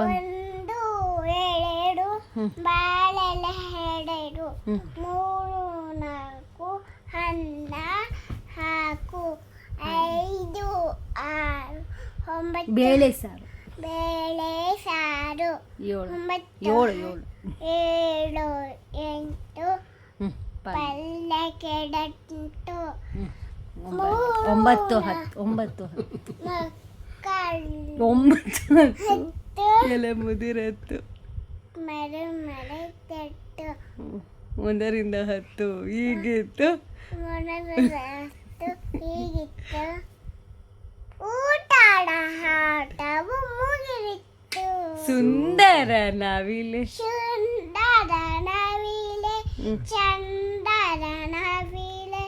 ಒಂದು ಎರಡು ಬಾಳೆಲೆ ಎರಡು ಮೂರು ನಾಲ್ಕು ಅನ್ನ ಹಾಕು ಐದು ಆರು ಒಂಬತ್ತು ಬೇಳೆ ಸಾರು ಒಂಬತ್ತು ಏಳು ಎಂಟು ಪಲ್ಯ ಕೆಡಂಟು ಒಂಬತ್ತು ಹತ್ತು ಮಕ್ಕಳು 9 ಎಲೆ ಮುದಿರತ್ತು ಮರೆ ತಟ್ಟು 1 ರಿಂದ 10 ಹೀಗಿತ್ತು ಹೀಗಿತ್ತು ಊಟಾಡ ಆಟವು ಮುಗಿದಿತ್ತು ಸುಂದರ ನವಿಲೆ ಚಂದರ ನವಿಲೆ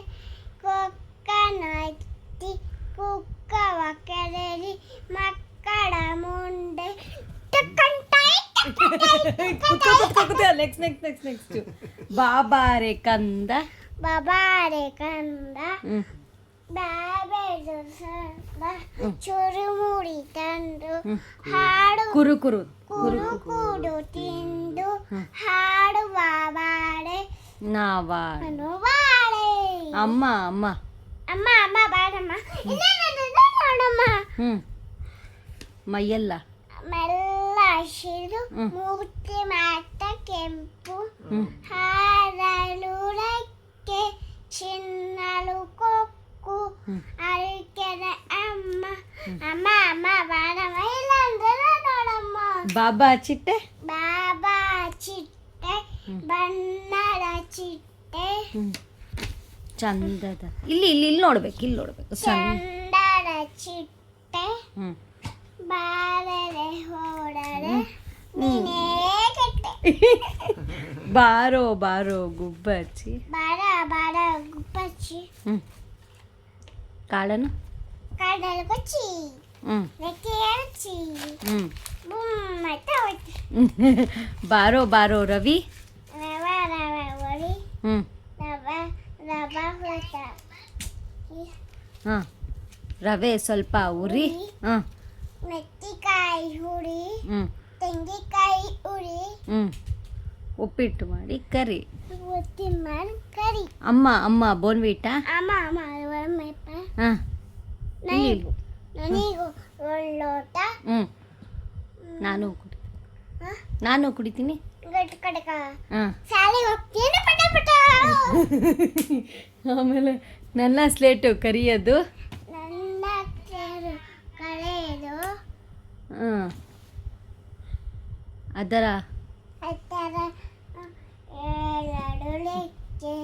ಕೊಕ್ಕನತ್ತಿ ಕುಕ್ಕವ ಕೆರೆರಿ ಮಕ್ಕಳ ಮುಂದೆ ನೆಕ್ಸ್ಟ್ ಬಾಬಾರೆ ಕಂದ ಚುರುಮುರಿ ತಂದು ಹಾಡು ಕುರು ಕೂಡು ತಿಂದು ಹಾಡು ಬಾಬಾಡೆ ನಾವಾಡೆ ಅಮ್ಮ ಬಾರಮ್ಮ ನೋಡಮ್ಮ ಮೈಯೆಲ್ಲ ಮೆಲ್ಲ ಹಸಿರು ಮೂರ್ತಿ ಮಾತ ಕೆಂಪು ಹಾರಲುರಕ್ಕೆ ಚಿನ್ನಲು ಕೊಕ್ಕು ಅರಿಕೆದ ಅಮ್ಮ ಬಾರಮ್ಮ ಇಲ್ಲ ಅಂದ್ರೆ ನೋಡಮ್ಮ ಬಾಬಾ ಚಿಟ್ಟೆ ಬಣ್ಣದ ಚಿಟ್ಟೆ ಚಂದದ ಇಲ್ಲಿ ನೋಡ್ಬೇಕು ಚಂದದ ಚಿಟ್ಟೆ ಬಾರರೆ ಹೋಡರೆ ನೀನೇ ಕೆಟ್ಟೆ ಬಾರೋ ಗುಬ್ಬಚ್ಚಿ ಬಾರ ಗುಪ್ಪಚ್ಚಿ ಕಾಳನು ಕಡಲು ಕೊಚ್ಚಿ ರೆಕ್ಕೆ ಹಚ್ಚಿ ಮತ್ತೆ ಹೋಯ್ತು ಬಾರೋ ರವಿ ರವ ಒಳಿ ರವ ಹೋತ ರವೆ ಸ್ವಲ್ಪ ಉರಿ ಮೆತ್ತಿಕಾಯಿ ಹುಡಿ ತೆಂಗಿನಕಾಯಿ ಉರಿ ಉಪ್ಪಿಟ್ಟು ಮಾಡಿ ಕರಿ ಮಾಡಿ ಕರಿ ಅಮ್ಮ ಬೋನ್ವಿಟಾ ನನಗೂ ಒಳ್ಳೋಟ ನಾನು ಕುಡಿತೀನಿ ಗಟ್ಟ ಕಡಕ ಶಾಲೆಗೆ ಹೋಗ್ತೀನಿ ಪಟ ಆಮೇಲೆ ನನ್ನ ಸ್ಲೇಟು ಕರಿಯೋದು ನನ್ನ ಕಳೆಯೋದು ಅದರ 2 ಲೆಕ್ಕೆ